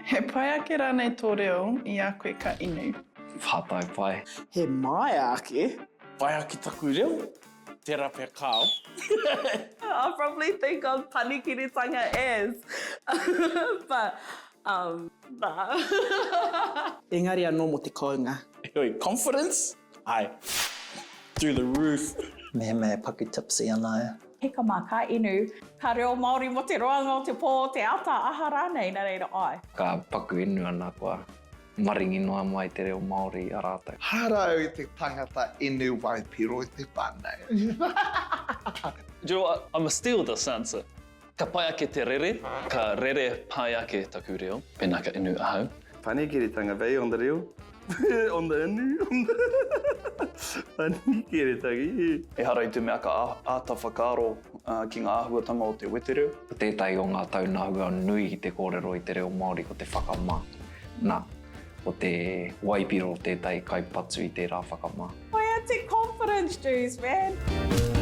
He pai ake rānei tō reo I a koe ka inu. Whātai pai. He mai ake. Pai aki taku reo, tērā pia kāo. I probably think of panikiritanga as. But, nah. Engari anō mo te kounga. Hoi, confidence? Ai, through the roof. Me paku tipsy anā. Heka mā ka inu, ka reo Māori mo te roanga o te pō, te ata aha rānei, nā reira ai. Ka paku inu ana kua maringi noa mai te reo Māori a rātou. Hara i te tangata inu waipiro I te whānau. Do you know what? I'm gonna steal this answer. Ka pai ake te rere, ka rere pai ake taku reo, pēnā ka inu ahau. Panikiritanga vei on the reo. On the inu. Panikiritanga. E hara I te mea ka āta whakaaro ki ngā āhuatanga o te wete reo. Tētai o ngā taunahua nui I te kōrero I te reo Māori ko te whakamā. Nā, o te waipiro tētai kaipatu I tērā whakamā. Why, I take confidence, Juice, man.